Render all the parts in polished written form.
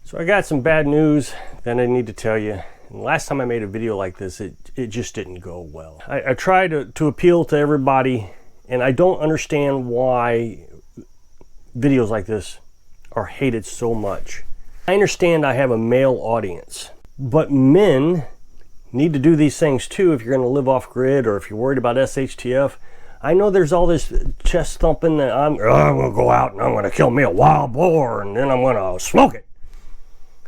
So I got some bad news that I need to tell you. And last time I made a video like this, it just didn't go well. I tried to appeal to everybody, and I don't understand why videos like this are hated so much. I understand I have a male audience, but men need to do these things too if you're going to live off grid or if you're worried about SHTF. I know there's all this chest thumping that I'm going to go out and I'm going to kill me a wild boar and then I'm going to smoke it.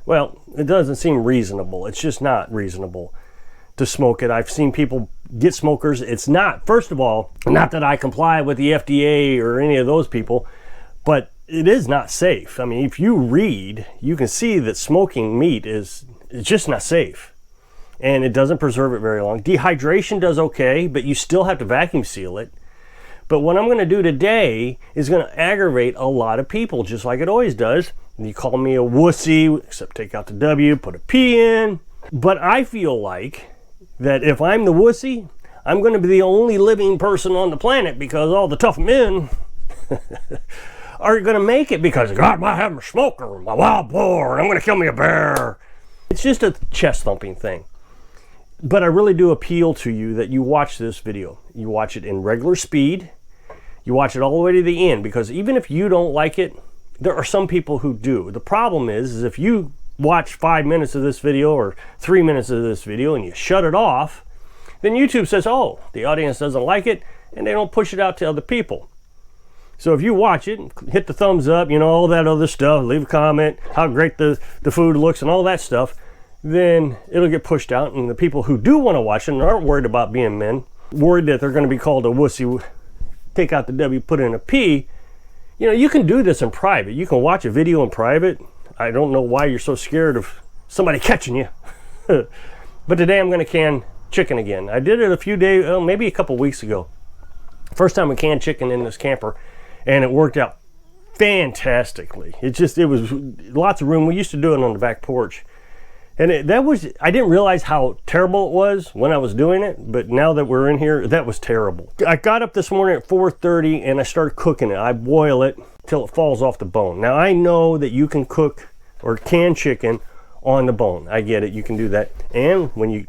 Well, it doesn't seem reasonable. It's just not reasonable to smoke it. I've seen people get smokers. It's not, first of all, not that I comply with the FDA or any of those people, but it is not safe. I mean, if you read, you can see that smoking meat is just not safe. And it doesn't preserve it very long. Dehydration does okay, but you still have to vacuum seal it. But what I'm going to do today is going to aggravate a lot of people, just like it always does. You call me a wussy, except take out the W, put a P in. But I feel like that if I'm the wussy, I'm going to be the only living person on the planet because all the tough men are going to make it because God, I have a smoker, my wild boar, and I'm going to kill me a bear. It's just a chest thumping thing. But I really do appeal to you that you watch this video. You watch it in regular speed. You watch it all the way to the end, because even if you don't like it, there are some people who do. The problem is if you watch 5 minutes of this video or 3 minutes of this video and you shut it off, then YouTube says, oh, the audience doesn't like it, and they don't push it out to other people. So if you watch it, hit the thumbs up, you know, all that other stuff, leave a comment, how great the food looks and all that stuff, then it'll get pushed out, and the people who do want to watch it and aren't worried about being men, worried that they're going to be called a wussy, take out the W, put in a P, you know, you can do this in private. You can watch a video in private. I don't know why you're so scared of somebody catching you. But today I'm going to can chicken again. I did it a few days, maybe a couple weeks ago. First time I canned chicken in this camper, and it worked out fantastically. It was lots of room. We used to do it on the back porch. And I didn't realize how terrible it was when I was doing it, but now that we're in here, that was terrible. I got up this morning at 4:30 and I started cooking it. I boil it till it falls off the bone. Now I know that you can cook or can chicken on the bone. I get it, you can do that. And when you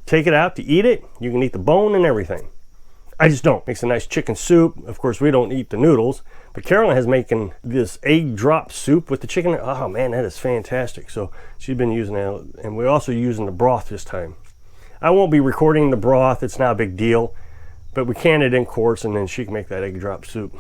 take it out to eat it, you can eat the bone and everything. I just don't. Makes a nice chicken soup. Of course, we don't eat the noodles, but Carolyn has making this egg drop soup with the chicken. Oh man, that is fantastic. So she's been using that, and we're also using the broth this time. I won't be recording the broth. It's not a big deal, but we can it in quarts, and then she can make that egg drop soup.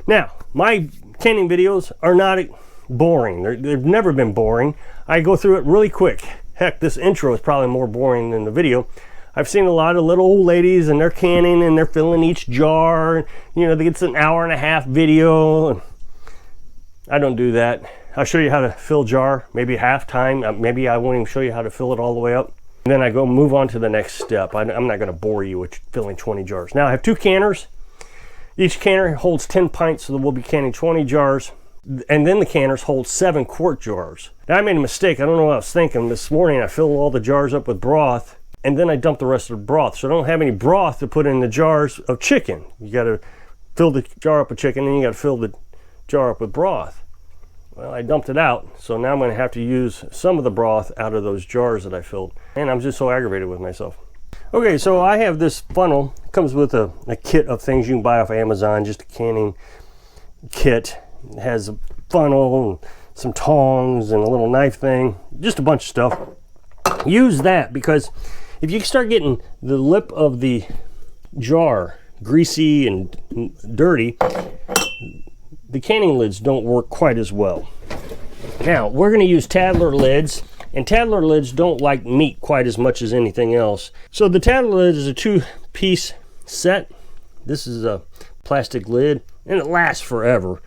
Now, my canning videos are not boring. They've never been boring. I go through it really quick. Heck, this intro is probably more boring than the video. I've seen a lot of little old ladies and they're canning and they're filling each jar. You know, it's an hour and a half video. I don't do that. I'll show you how to fill jar, maybe half time. Maybe I won't even show you how to fill it all the way up. And then I go move on to the next step. I'm not going to bore you with filling 20 jars. Now I have 2 canners. Each canner holds 10 pints, so we'll be canning 20 jars. And then the canners hold 7 quart jars. Now I made a mistake. I don't know what I was thinking. This morning I filled all the jars up with broth, and then I dumped the rest of the broth. So I don't have any broth to put in the jars of chicken. You got to fill the jar up with chicken, and you got to fill the jar up with broth. Well, I dumped it out, so now I'm going to have to use some of the broth out of those jars that I filled. And I'm just so aggravated with myself. Okay, so I have this funnel. It comes with a kit of things you can buy off Amazon, just a canning kit. It has a funnel and some tongs and a little knife thing, just a bunch of stuff. Use that, because if you start getting the lip of the jar greasy and dirty, the canning lids don't work quite as well. Now, we're going to use Tattler lids, and Tattler lids don't like meat quite as much as anything else. So the Tattler lid is a 2-piece set. This is a plastic lid, and it lasts forever.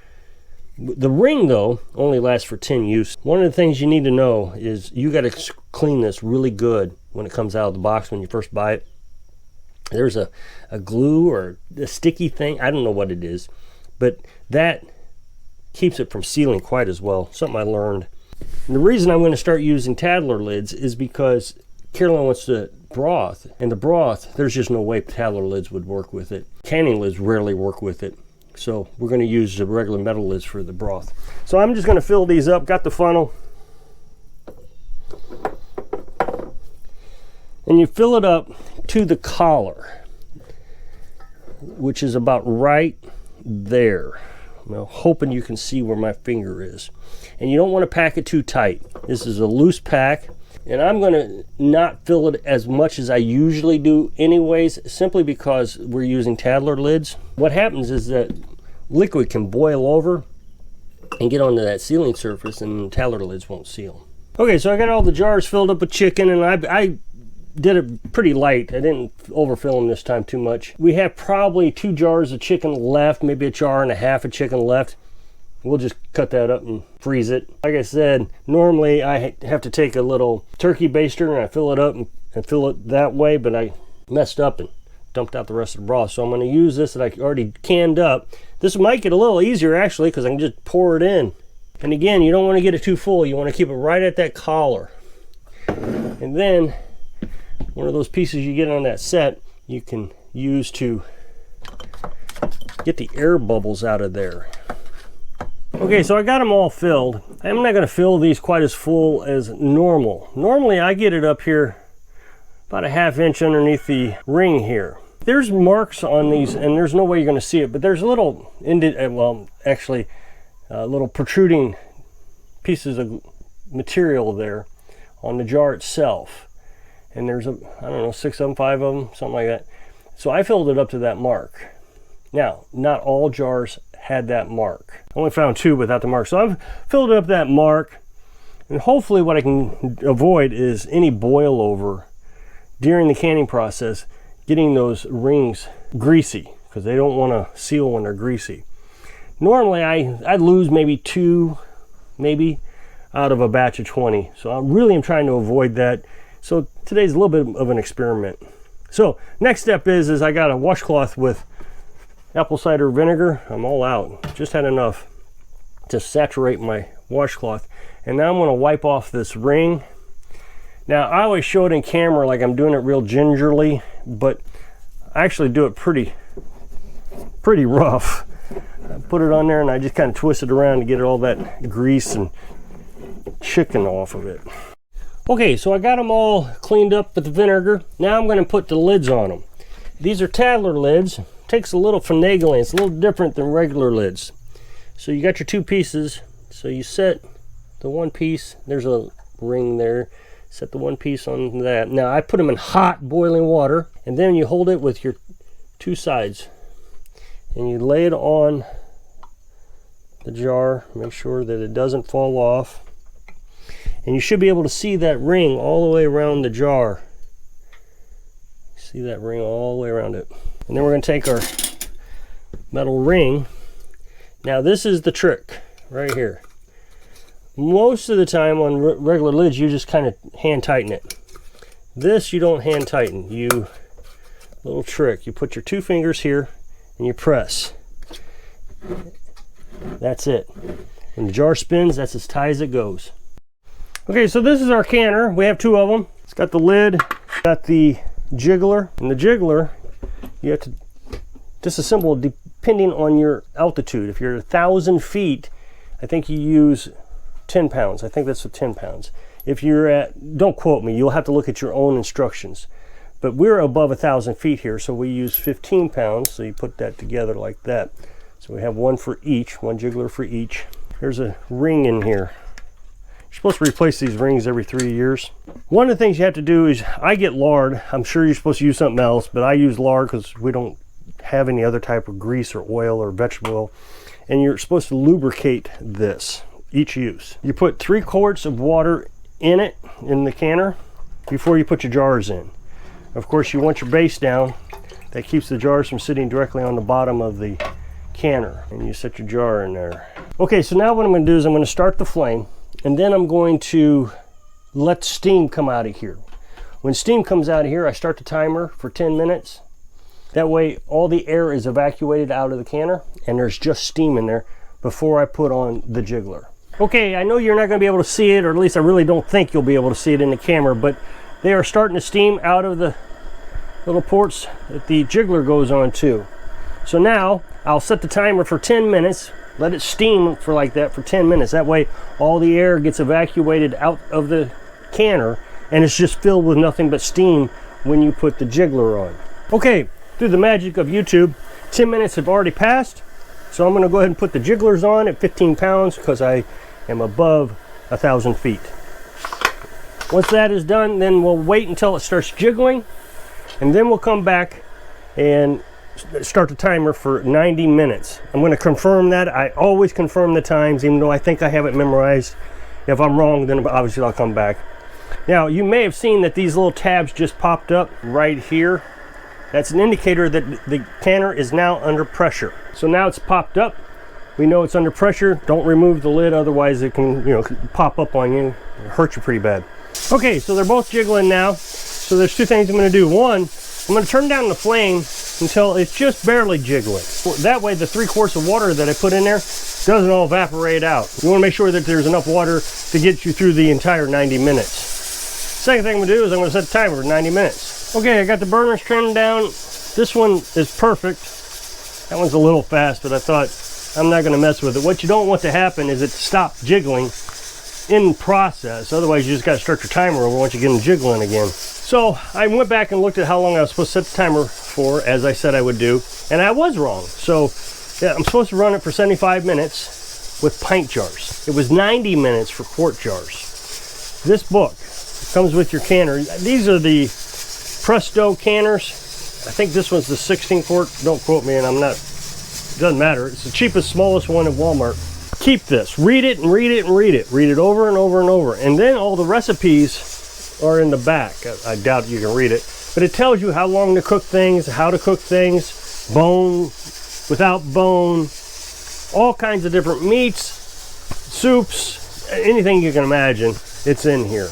The ring, though, only lasts for 10 use. One of the things you need to know is you got to clean this really good when it comes out of the box when you first buy it. There's a glue or a sticky thing. I don't know what it is, but that keeps it from sealing quite as well. Something I learned. And the reason I'm going to start using Tattler lids is because Carolyn wants to broth, and the broth, there's just no way Tattler lids would work with it. Canning lids rarely work with it. So we're going to use the regular metal lids for the broth. So I'm just going to fill these up. Got the funnel. And you fill it up to the collar, which is about right there. I'm hoping you can see where my finger is. And you don't want to pack it too tight. This is a loose pack. And I'm going to not fill it as much as I usually do anyways, simply because we're using Tattler lids. What happens is that liquid can boil over and get onto that sealing surface, and Tattler lids won't seal. Okay, so I got all the jars filled up with chicken, and I did it pretty light. I didn't overfill them this time too much. We have probably 2 jars of chicken left, maybe a jar and a half of chicken left. We'll just cut that up and freeze it. Like I said, normally I have to take a little turkey baster and I fill it up and fill it that way, but I messed up and dumped out the rest of the broth. So I'm going to use this that I already canned up. This might get a little easier actually, because I can just pour it in. And again, you don't want to get it too full. You want to keep it right at that collar. And then one of those pieces you get on that set, you can use to get the air bubbles out of there. Okay, so I got them all filled. I'm not going to fill these quite as full as normal. Normally I get it up here about a ½ inch underneath the ring here. There's marks on these, and there's no way you're going to see it, but there's little, little protruding pieces of material there on the jar itself. And there's, I don't know, 6 of them, 5 of them, something like that. So I filled it up to that mark. Now, not all jars had that mark. I only found 2 without the mark. So I've filled it up that mark, and hopefully what I can avoid is any boil over during the canning process, getting those rings greasy, because they don't want to seal when they're greasy. Normally I lose maybe 2 out of a batch of 20. So I really am trying to avoid that. So today's a little bit of an experiment. So next step is I got a washcloth with apple cider vinegar. I'm all out. Just had enough to saturate my washcloth. And now I'm going to wipe off this ring. Now I always show it in camera like I'm doing it real gingerly, but I actually do it pretty rough. I put it on there and I just kind of twist it around to get all that grease and chicken off of it. Okay, so I got them all cleaned up with the vinegar. Now I'm going to put the lids on them. These are Tattler lids. Takes a little finagling. It's a little different than regular lids. So you got your 2 pieces. So you set the one piece. There's a ring there. Set the one piece on that. Now I put them in hot boiling water, and then you hold it with your 2 sides, and you lay it on the jar. Make sure that it doesn't fall off, and you should be able to see that ring all the way around the jar. See that ring all the way around it. And then we're going to take our metal ring. Now this is the trick right here. Most of the time on regular lids you just kind of hand tighten it. This you don't hand tighten. Little trick. You put your 2 fingers here and you press. That's it. When the jar spins, that's as tight as it goes. Okay, so this is our canner. We have 2 of them. It's got the lid, got the jiggler, and the jiggler you have to disassemble depending on your altitude. If you're 1,000 feet, I think you use 10 pounds. I think that's 10 pounds. If you're at, don't quote me, you'll have to look at your own instructions. But we're above 1,000 feet here, so we use 15 pounds. So you put that together like that. So we have 1 for each, 1 jiggler for each. There's a ring in here. You're supposed to replace these rings every 3 years. One of the things you have to do is, I get lard. I'm sure you're supposed to use something else, but I use lard because we don't have any other type of grease or oil or vegetable oil. And you're supposed to lubricate this, each use. You put 3 quarts of water in it, in the canner, before you put your jars in. Of course, you want your base down. That keeps the jars from sitting directly on the bottom of the canner. And you set your jar in there. Okay, so now what I'm going to do is I'm going to start the flame. And then I'm going to let steam come out of here. When steam comes out of here, I start the timer for 10 minutes. That way all the air is evacuated out of the canner and there's just steam in there before I put on the jiggler. Okay, I know you're not going to be able to see it, or at least I really don't think you'll be able to see it in the camera, but they are starting to steam out of the little ports that the jiggler goes on to. So now I'll set the timer for 10 minutes, let it steam for like that for 10 minutes. That way all the air gets evacuated out of the canner and it's just filled with nothing but steam when you put the jiggler on. Okay, through the magic of YouTube, 10 minutes have already passed. So I'm gonna go ahead and put the jigglers on at 15 pounds because I am above 1,000 feet. Once that is done, then we'll wait until it starts jiggling, and then we'll come back and start the timer for 90 minutes. I'm going to confirm that. I always confirm the times, even though I think I have it memorized. If I'm wrong, then obviously I'll come back. Now, you may have seen that these little tabs just popped up right here. That's an indicator that the canner is now under pressure. So now it's popped up. We know it's under pressure. Don't remove the lid, otherwise it can, pop up on you, hurt you pretty bad. Okay, so they're both jiggling now. So there's two things I'm going to do. One, I'm going to turn down the flame until it's just barely jiggling. That way the 3 quarts of water that I put in there doesn't all evaporate out. You want to make sure that there's enough water to get you through the entire 90 minutes. Second thing I'm going to do is I'm going to set the timer for 90 minutes. Okay, I got the burners trimmed down. This one is perfect. That one's a little fast, but I thought I'm not going to mess with it. What you don't want to happen is it stop jiggling in process. Otherwise, you just got to start your timer over once you get them jiggling again. So I went back and looked at how long I was supposed to set the timer for, as I said I would do, and I was wrong. So yeah, I'm supposed to run it for 75 minutes with pint jars. It was 90 minutes for quart jars. This book comes with your canner. These are the Presto canners. I think this one's the 16 quart. Don't quote me, and I'm not, it doesn't matter. It's the cheapest, smallest one at Walmart. Keep this, read it and read it and read it. Read it over and over and over. And then all the recipes are in the back. I doubt you can read it, but it tells you how long to cook things, how to cook things, bone, without bone, all kinds of different meats, soups, anything you can imagine, it's in here.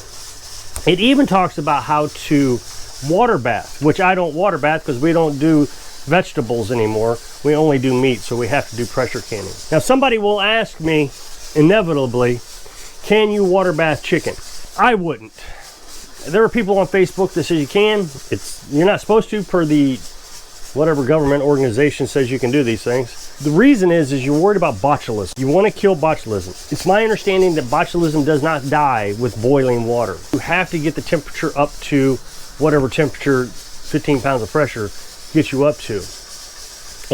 It even talks about how to water bath, which I don't water bath because we don't do vegetables anymore. We only do meat, so we have to do pressure canning. Now somebody will ask me, inevitably, can you water bath chicken? I wouldn't. There are people on Facebook that say you can. You're not supposed to, per the whatever government organization says you can do these things. The reason is you're worried about botulism. You want to kill botulism. It's my understanding that botulism does not die with boiling water. You have to get the temperature up to whatever temperature 15 pounds of pressure gets you up to.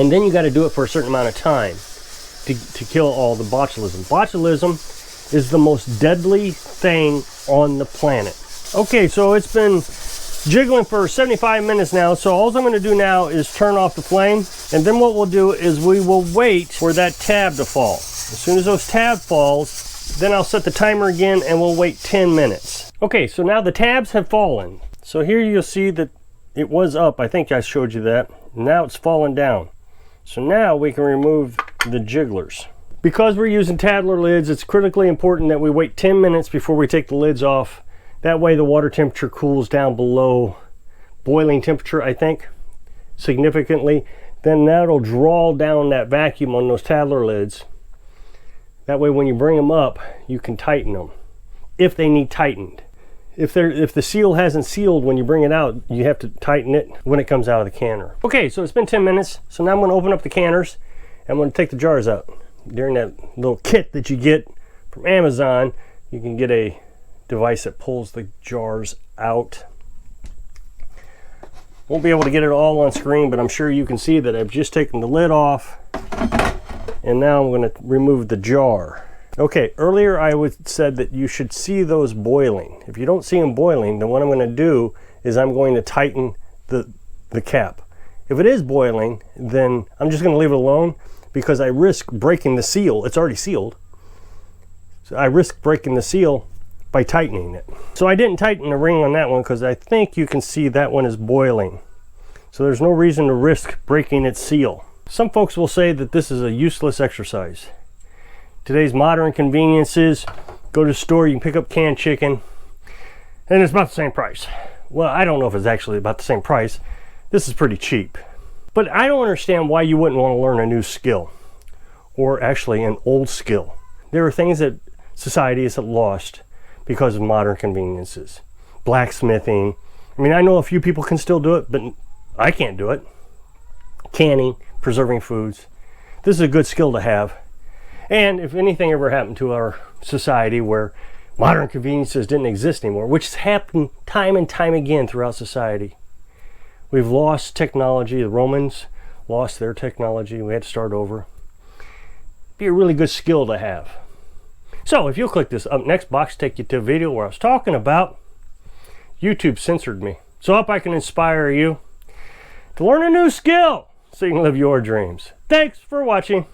And then you got to do it for a certain amount of time to kill all the botulism. Botulism is the most deadly thing on the planet. Okay, so it's been jiggling for 75 minutes now, so all I'm going to do now is turn off the flame, and then what we'll do is we will wait for that tab to fall. As soon as those tab falls, then I'll set the timer again and we'll wait 10 minutes. Okay, so now the tabs have fallen. So here you'll see that it was up. I think I showed you that. Now it's fallen down. So now we can remove the jigglers. Because we're using Tadler lids, it's critically important that we wait 10 minutes before we take the lids off. That way the water temperature cools down below boiling temperature, I think, significantly. Then that'll draw down that vacuum on those Tadler lids. That way when you bring them up, you can tighten them, if they need tightened. If the seal hasn't sealed when you bring it out, you have to tighten it when it comes out of the canner. Okay, so it's been 10 minutes. So now I'm gonna open up the canners and I'm gonna take the jars out. During that little kit that you get from Amazon, you can get a device that pulls the jars out. Won't be able to get it all on screen, but I'm sure you can see that I've just taken the lid off and now I'm going to remove the jar. Okay, earlier I said that you should see those boiling. If you don't see them boiling, then what I'm going to do is I'm going to tighten the cap. If it is boiling, then I'm just going to leave it alone because I risk breaking the seal. It's already sealed. So I risk breaking the seal by tightening it. So I didn't tighten the ring on that one because I think you can see that one is boiling. So there's no reason to risk breaking its seal. Some folks will say that this is a useless exercise. Today's modern conveniences, go to the store, you can pick up canned chicken, and it's about the same price. Well, I don't know if it's actually about the same price. This is pretty cheap. But I don't understand why you wouldn't want to learn a new skill, or actually an old skill. There are things that society has lost because of modern conveniences. Blacksmithing. I mean, I know a few people can still do it, but I can't do it. Canning, preserving foods. This is a good skill to have. And if anything ever happened to our society where modern conveniences didn't exist anymore, which has happened time and time again throughout society. We've lost technology. The Romans lost their technology. We had to start over. Be a really good skill to have. So if you'll click this up next box, take you to a video where I was talking about YouTube censored me. So I hope I can inspire you to learn a new skill so you can live your dreams. Thanks for watching.